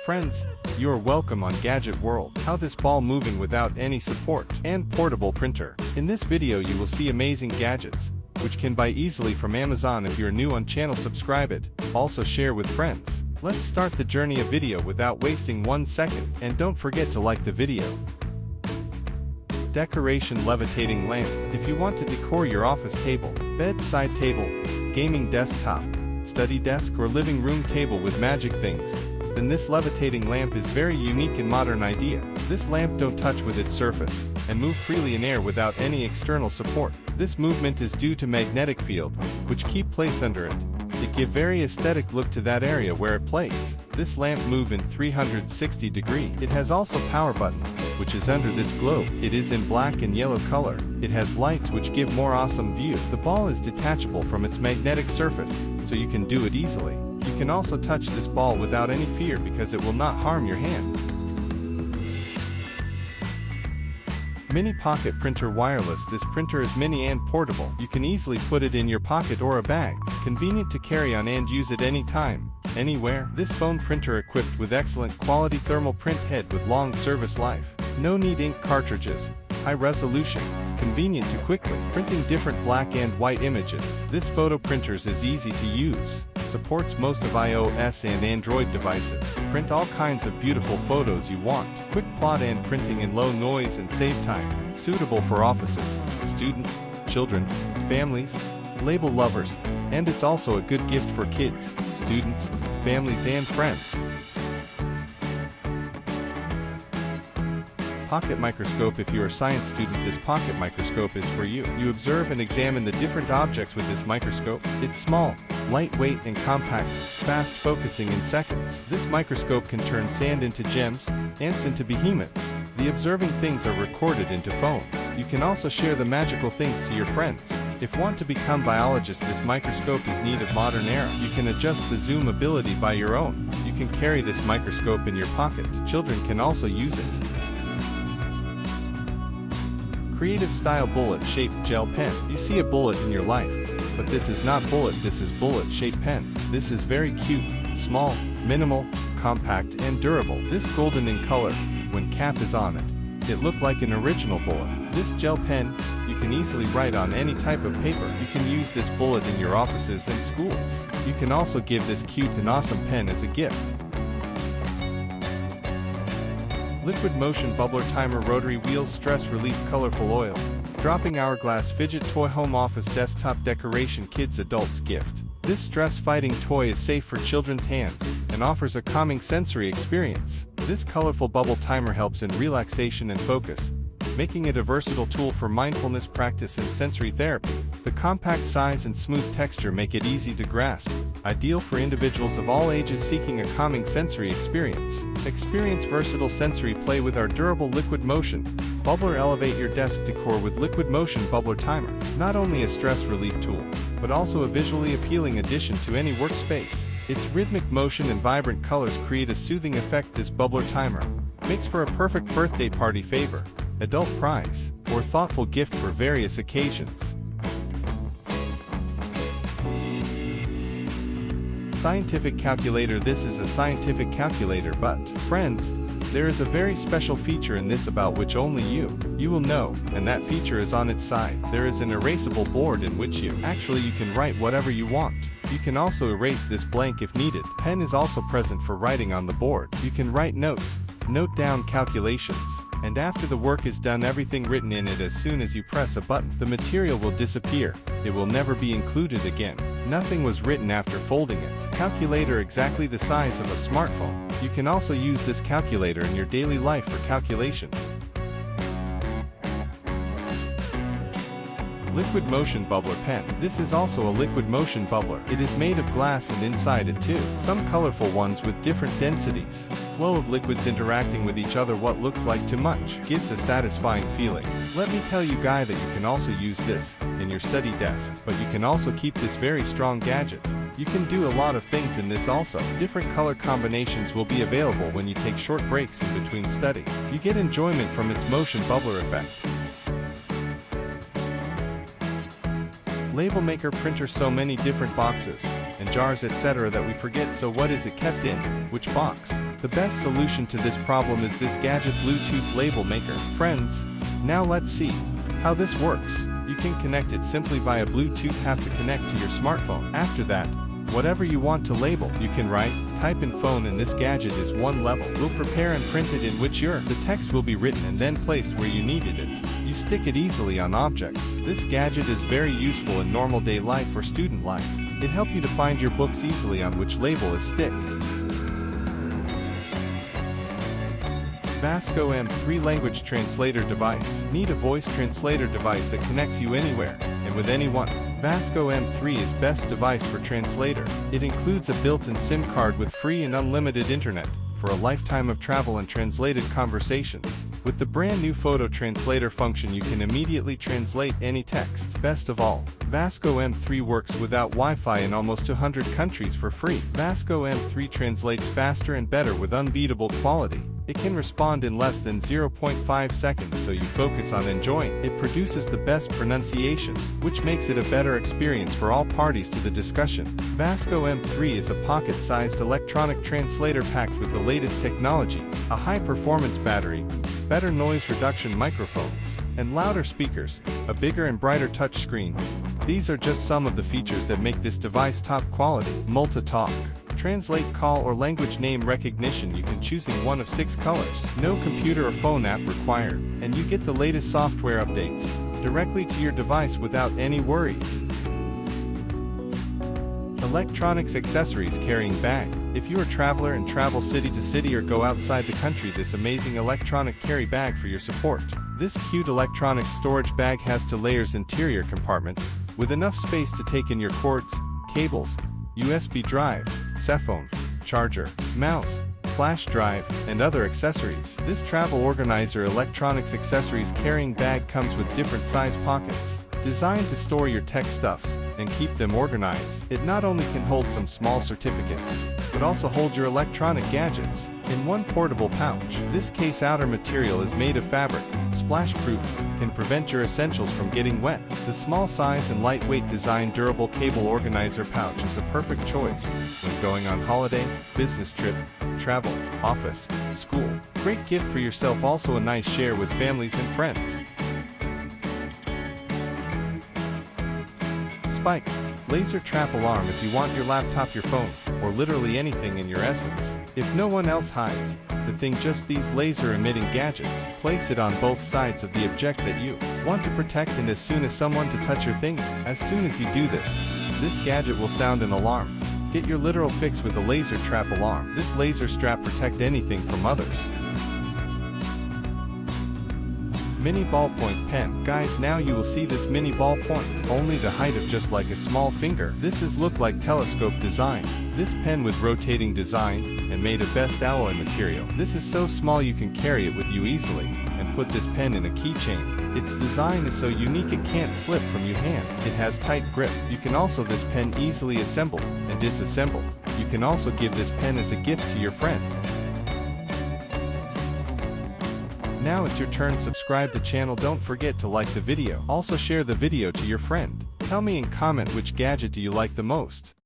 Friends, you are welcome on Gadget World. How this ball moving without any support and portable printer. In this video you will see amazing gadgets, which can buy easily from Amazon. If you're new on channel, subscribe it, also share with friends. Let's start the journey of video without wasting 1 second, and don't forget to like the video. Decoration levitating lamp. If you want to decor your office table, bedside table, gaming desktop, study desk or living room table with magic things, then this levitating lamp is very unique and modern idea. This lamp don't touch with its surface, and move freely in air without any external support. This movement is due to magnetic field, which keep place under it. It give very aesthetic look to that area where it place. This lamp move in 360 degree. It has also power button, which is under this globe. It is in black and yellow color. It has lights which give more awesome view. The ball is detachable from its magnetic surface, so you can do it easily. You can also touch this ball without any fear because it will not harm your hand. Mini pocket printer wireless. This printer is mini and portable. You can easily put it in your pocket or a bag. Convenient to carry on and use it anytime, anywhere. This phone printer equipped with excellent quality thermal print head with long service life. No need ink cartridges. High resolution. Convenient to quickly printing different black and white images. This photo printers is easy to use. Supports most of iOS and Android devices. Print all kinds of beautiful photos you want. Quick plot and printing in low noise and save time. Suitable for offices, students, children, families, label lovers, and it's also a good gift for kids, students, families and friends. Pocket microscope. If you're a science student, this pocket microscope is for you. You observe and examine the different objects with this microscope. It's small, lightweight and compact, fast focusing in seconds. This microscope can turn sand into gems, ants into behemoths. The observing things are recorded into phones. You can also share the magical things to your friends. If want to become biologist, this microscope is need of modern era. You can adjust the zoom ability by your own. You can carry this microscope in your pocket. Children can also use it. Creative style bullet shaped gel pen. You see a bullet in your life, but this is not bullet, this is bullet shaped pen. This is very cute, small, minimal, compact and durable. This golden in color, when cap is on it, it looked like an original bullet. This gel pen, you can easily write on any type of paper. You can use this bullet in your offices and schools. You can also give this cute and awesome pen as a gift. Liquid motion bubbler timer rotary wheels stress relief colorful oil. Dropping hourglass fidget toy home office desktop decoration kids adults gift. This stress fighting toy is safe for children's hands and offers a calming sensory experience. This colorful bubble timer helps in relaxation and focus, making it a versatile tool for mindfulness practice and sensory therapy. The compact size and smooth texture make it easy to grasp, ideal for individuals of all ages seeking a calming sensory experience. Experience versatile sensory play with our durable liquid motion bubbler. Elevate your desk decor with liquid motion bubbler timer. Not only a stress relief tool, but also a visually appealing addition to any workspace. Its rhythmic motion and vibrant colors create a soothing effect. This bubbler timer makes for a perfect birthday party favor, adult prize, or thoughtful gift for various occasions. Scientific calculator. This is a scientific calculator, but, friends, there is a very special feature in this about which only you will know, and that feature is on its side. There is an erasable board in which you can write whatever you want. You can also erase this blank if needed. Pen is also present for writing on the board. You can write notes, note down calculations, and after the work is done, everything written in it, as soon as you press a button, the material will disappear. It will never be included again. Nothing was written after folding it. Calculator exactly the size of a smartphone. You can also use this calculator in your daily life for calculation. Liquid motion bubbler pen. This is also a liquid motion bubbler. It is made of glass and inside it too. Some colorful ones with different densities. Flow of liquids interacting with each other. What looks like too much gives a satisfying feeling. Let me tell you guy that you can also use this in your study desk, but you can also keep this very strong gadget. You can do a lot of things in this also. Different color combinations will be available when you take short breaks in between study. You get enjoyment from its motion bubbler effect. Label maker printer. So many different boxes, and jars etc. that we forget, so what is it kept in? Which box? The best solution to this problem is this Gadget Bluetooth label maker. Friends, now let's see how this works. You can connect it simply via Bluetooth, have to connect to your smartphone. After that, whatever you want to label, you can write, type in phone, and this gadget is one level. We'll prepare and print it, in which the text will be written and then placed where you needed it. You stick it easily on objects. This gadget is very useful in normal day life or student life. It helps you to find your books easily on which label is stick. Vasco M3 language translator device. Need a voice translator device that connects you anywhere and with anyone. Vasco M3 is best device for translator. It includes a built-in SIM card with free and unlimited internet for a lifetime of travel and translated conversations. With the brand new photo translator function, you can immediately translate any text. Best of all, Vasco M3 works without Wi-Fi in almost 100 countries for free. Vasco M3 translates faster and better with unbeatable quality. It can respond in less than 0.5 seconds, so you focus on enjoying. It produces the best pronunciation, which makes it a better experience for all parties to the discussion. Vasco M3 is a pocket-sized electronic translator packed with the latest technologies, a high-performance battery, better noise reduction microphones, and louder speakers, a bigger and brighter touchscreen. These are just some of the features that make this device top quality. Multi-talk. Translate call or language name recognition, you can choosing one of 6 colors. No computer or phone app required, and you get the latest software updates directly to your device without any worries. Electronics accessories carrying bag. If you are a traveler and travel city to city or go outside the country, this amazing electronic carry bag for your support. This cute electronic storage bag has 2 layers interior compartment with enough space to take in your cords, cables, USB drive, cell phone, charger, mouse, flash drive, and other accessories. This travel organizer electronics accessories carrying bag comes with different size pockets, designed to store your tech stuffs and keep them organized. It not only can hold some small certificates, but also hold your electronic gadgets in one portable pouch. This case outer material is made of fabric, splash-proof, can prevent your essentials from getting wet. The small size and lightweight design durable cable organizer pouch is a perfect choice when going on holiday, business trip, travel, office, school. Great gift for yourself, also a nice share with families and friends. SpyX laser trap alarm. If you want your laptop, your phone, or literally anything in your essence, if no one else hides the thing, just these laser emitting gadgets. Place it on both sides of the object that you want to protect, and as soon as someone to touch your thing, as soon as you do this gadget will sound an alarm. Get your literal fix with a laser trap alarm. This laser strap protect anything from others. Mini ballpoint pen. Guys, now you will see this mini ballpoint, only the height of just like a small finger. This is look like telescope design. This pen with rotating design and made of best alloy material. This is so small you can carry it with you easily and put this pen in a keychain. Its design is so unique it can't slip from your hand. It has tight grip. You can also this pen easily assembled and disassembled. You can also give this pen as a gift to your friend. Now it's your turn. Subscribe the channel, don't forget to like the video. Also share the video to your friend. Tell me in comment which gadget do you like the most.